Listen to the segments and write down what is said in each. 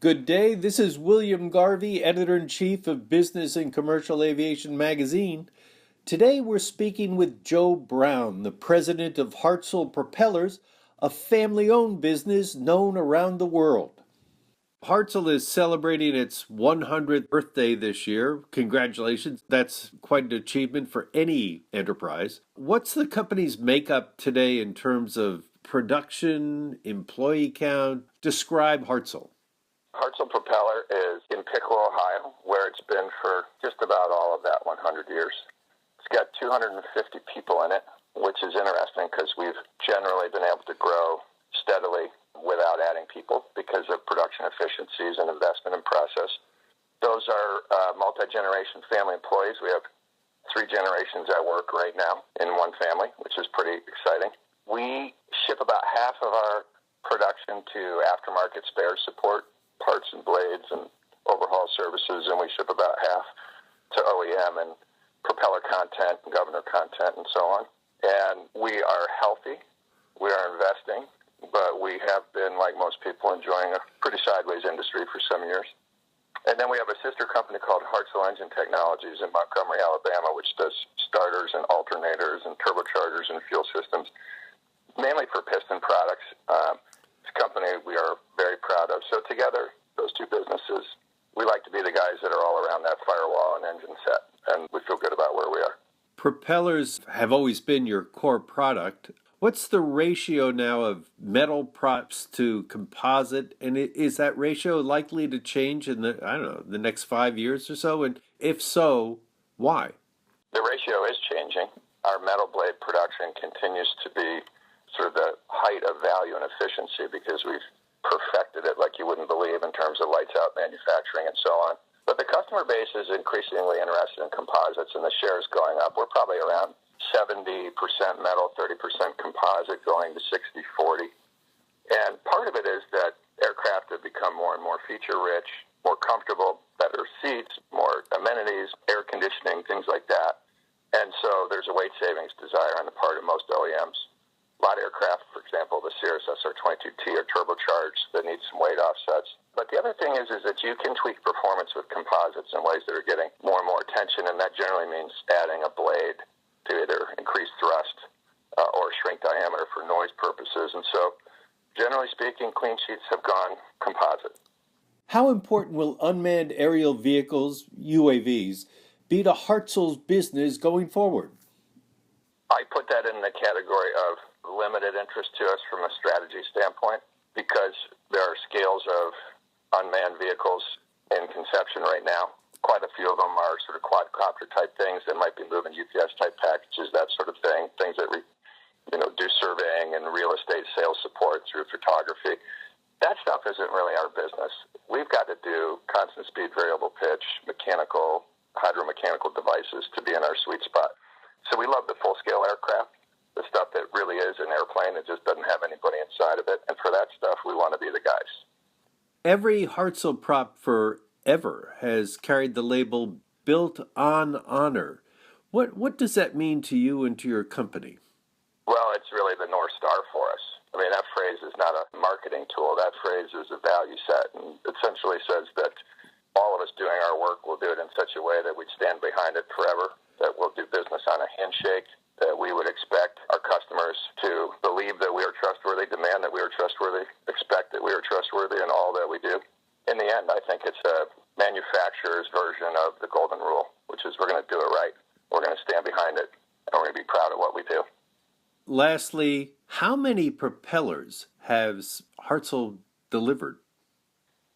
Good day. This is William Garvey, editor-in-chief of Business and Commercial Aviation magazine. Today we're speaking with Joe Brown, the president of Hartzell Propellers, a family-owned business known around the world. Hartzell is celebrating its 100th birthday this year. Congratulations. That's quite an achievement for any enterprise. What's the company's makeup today in terms of production, employee count? Describe Hartzell. Hartzell Propeller is in Pickle, Ohio, where it's been for just about all of that 100 years. It's got 250 people in it, which is interesting because we've generally been able to grow steadily without adding people because of production efficiencies and investment in process. Those are multi-generation family employees. We have 3 generations at work right now in one family, which is pretty exciting. We ship about half of our production to aftermarket spare support, parts and blades and overhaul services, and we ship about half to OEM and propeller content and governor content and so on. And we are healthy. We are investing, but we have been, like most people, enjoying a pretty sideways industry for some years. And then we have a sister company called Hartzell Engine Technologies in Montgomery, Alabama, which does starters and alternators and turbochargers and fuel systems, mainly for piston products. It's a company we are very proud of. So together, those two businesses, we like to be the guys that are all around that firewall and engine set, and we feel good about where we are. Propellers have always been your core product. What's the ratio now of metal props to composite, and is that ratio likely to change in the next 5 years or so? And if so, why? The ratio is changing. Our metal blade production continues to be sort of the height of value and efficiency because we've perfected it like you wouldn't believe in terms of lights out manufacturing and so on. But the customer base is increasingly interested in composites, and the share is going up. We're probably around 70% metal, 30% composite, going to 60-40. And part of it is that aircraft have become more and more feature-rich, more comfortable, better seats, more amenities, air conditioning, things like that. And so there's a weight savings desire on the part of most OEMs. A lot of aircraft, for example, the Cirrus SR-22T are turbocharged that need some weight offsets. But the other thing is that you can tweak performance with composites in ways that are getting more and more attention, and that generally means adding a blade to either increase thrust or shrink diameter for noise purposes. And so, generally speaking, clean sheets have gone composite. How important will unmanned aerial vehicles, UAVs, be to Hartzell's business going forward? I put that in the category of limited interest to us from a strategy standpoint because there are scales of unmanned vehicles in conception right now. Quite a few of them are sort of quadcopter type things that might be moving UPS type packages, that sort of thing, things that do surveying and real estate sales support through photography. That stuff isn't really our business. We've got to do constant speed variable pitch, mechanical, hydromechanical devices to be in our sweet spot. So we love the full-scale aircraft, the stuff that really is an airplane that just doesn't have anybody inside of it. And for that stuff, we want to be the guys. Every Hartzell prop forever has carried the label Built on Honor. What does that mean to you and to your company? Well, it's really the North Star for us. I mean, that phrase is not a marketing tool. That phrase is a value set and essentially says that all of us doing our work will do it in such a way that we'd stand behind it forever, that we'll do business on a handshake, that we would expect our customers to believe that we are trustworthy, demand that we are trustworthy, expect that we are trustworthy in all that we do. In the end, I think it's a manufacturer's version of the golden rule, which is we're going to do it right, we're going to stand behind it, and we're going to be proud of what we do. Lastly, how many propellers has Hartzell delivered?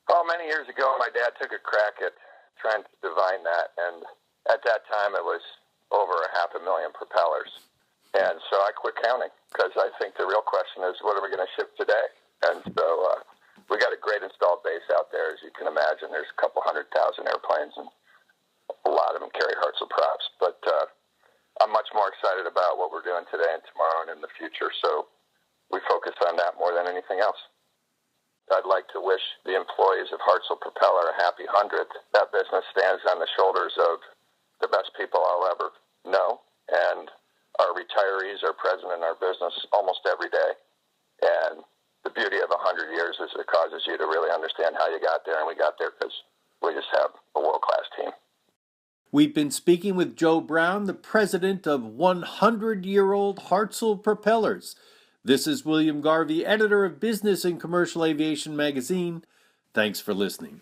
Well, many years ago, my dad took a crack at trying to divine that, and at that time, it was over 500,000 propellers. And so I quit counting because I think the real question is, what are we going to ship today? And so we got a great installed base out there. As you can imagine, there's a couple 100,000 airplanes, and a lot of them carry Hartzell props. But I'm much more excited about what we're doing today and tomorrow and in the future. So we focus on that more than anything else. I'd like to wish the employees of Hartzell Propeller a happy 100th. That business stands on the shoulders of the best people I'll ever know, and our retirees are present in our business almost every day. And the beauty of 100 years is it causes you to really understand how you got there, and we got there because we just have a world-class team. We've been speaking with Joe Brown, the president of 100-year-old Hartzell Propellers. This is William Garvey, editor of Business and Commercial Aviation magazine. Thanks for listening.